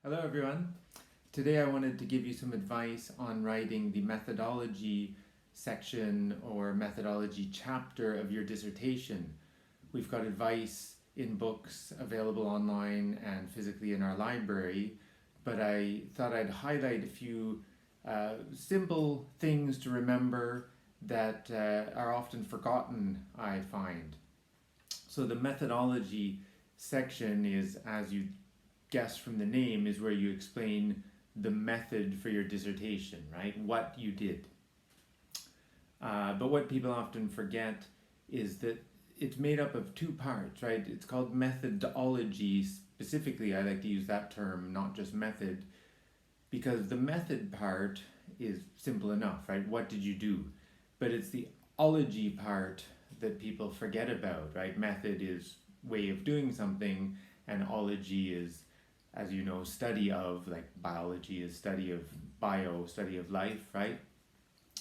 Hello everyone. Today I wanted to give you some advice on writing the methodology section or methodology chapter of your dissertation. We've got advice in books available online and physically in our library, but I thought I'd highlight a few simple things to remember that are often forgotten, I find. So the methodology section is, as you guess from the name, is where you explain the method for your dissertation, right? What you did. But what people often forget is that it's made up of two parts, right? It's called methodology. Specifically, I like to use that term, not just method, because the method part is simple enough, right? What did you do? But it's the ology part that people forget about, right? Method is way of doing something, and ology is, as you know, study of, like biology is study of study of life, right?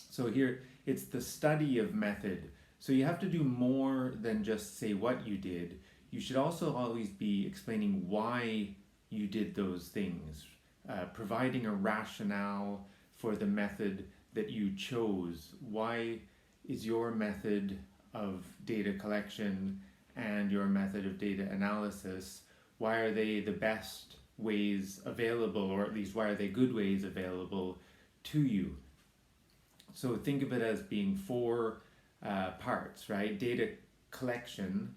So here it's the study of method. So you have to do more than just say what you did. You should also always be explaining why you did those things, providing a rationale for the method that you chose. Why is your method of data collection and your method of data analysis, why are they the best ways available, or at least why are they good ways available to you? So think of it as being four parts, right? Data collection.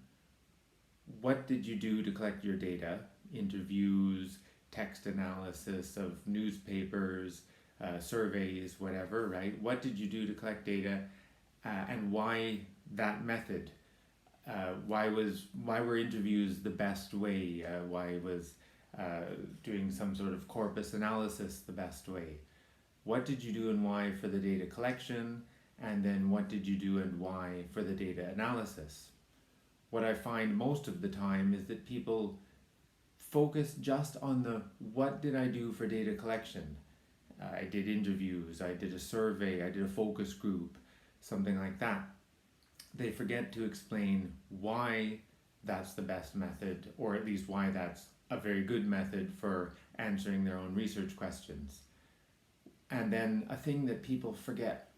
What did you do to collect your data? Interviews, text analysis of newspapers, surveys, whatever, right? What did you do to collect data, and why that method? Why were interviews the best way? Why was doing some sort of corpus analysis the best way? What did you do and why for the data collection? And then what did you do and why for the data analysis? What I find most of the time is that people focus just on the what did I do for data collection? I did interviews, I did a survey, I did a focus group, something like that. They forget to explain why that's the best method, or at least why that's a very good method for answering their own research questions. And then a thing that people forget,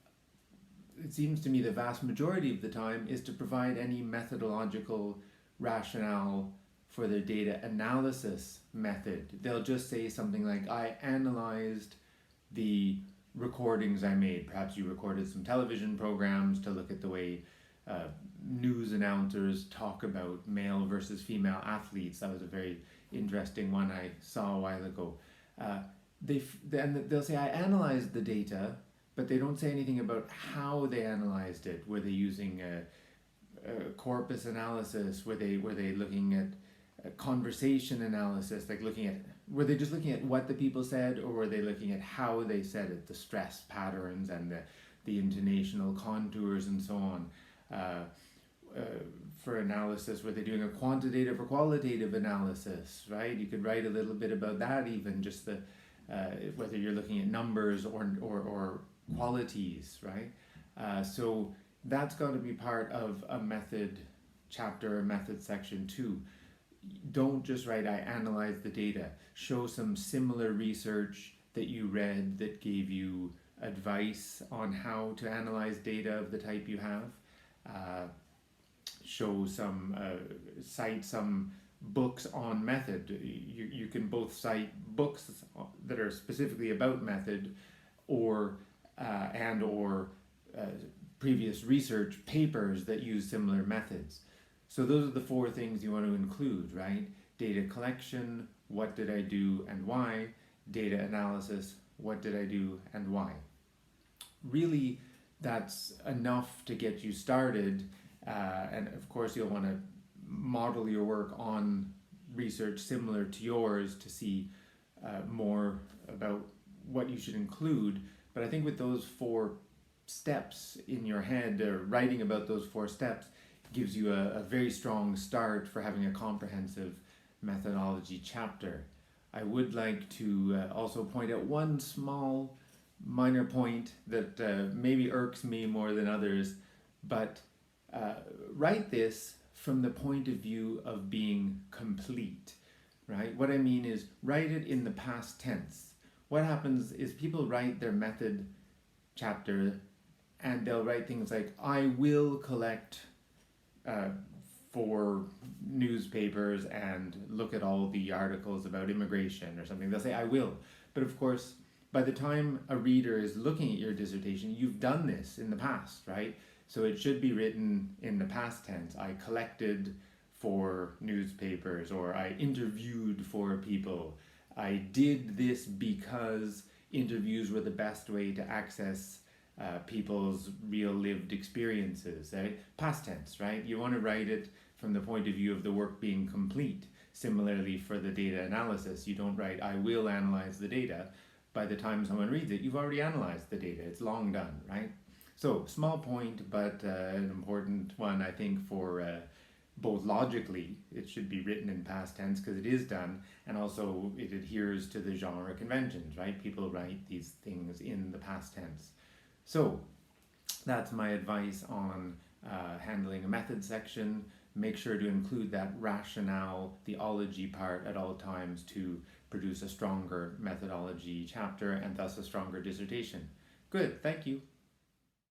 it seems to me the vast majority of the time, is to provide any methodological rationale for their data analysis method. They'll just say something like, I analyzed the recordings I made. Perhaps you recorded some television programs to look at the way news announcers talk about male versus female athletes. That was a very interesting one I saw a while ago. They'll say, I analyzed the data, but they don't say anything about how they analyzed it. Were they using a corpus analysis? Were they looking at a conversation analysis, like were they just looking at what the people said, or were they looking at how they said it, the stress patterns and the intonational contours and so on? For analysis, were they doing a quantitative or qualitative analysis, right? You could write a little bit about that, even just the whether you're looking at numbers or qualities, right? So that's got to be part of a method chapter or method section too. Don't just write, I analyzed the data. Show some similar research that you read that gave you advice on how to analyze data of the type you have. Cite some books on method. You can both cite books that are specifically about method, or previous research papers that use similar methods. So those are the four things you want to include, right? Data collection, what did I do and why? Data analysis, what did I do and why? Really, that's enough to get you started, and of course you'll want to model your work on research similar to yours to see more about what you should include. But I think with those four steps in your head, writing about those four steps gives you a very strong start for having a comprehensive methodology chapter. I would like to also point out one small minor point that maybe irks me more than others, but write this from the point of view of being complete. right? What I mean is write it in the past tense. What happens is people write their method chapter and they'll write things like, I will collect uh, for newspapers and look at all the articles about immigration or something. They'll say, I will. But of course, by the time a reader is looking at your dissertation, you've done this in the past, right? So it should be written in the past tense. I collected for newspapers, or I interviewed for people. I did this because interviews were the best way to access people's real lived experiences. Right? Past tense, right? You want to write it from the point of view of the work being complete. Similarly, for the data analysis, you don't write, I will analyze the data. By the time someone reads it, you've already analyzed the data. It's long done, right? So, small point, but an important one, I think, for both logically, it should be written in past tense because it is done, and also it adheres to the genre conventions, right? People write these things in the past tense. So, that's my advice on handling a method section. Make sure to include that rationale, theology part at all times to produce a stronger methodology chapter and thus a stronger dissertation. Good, thank you.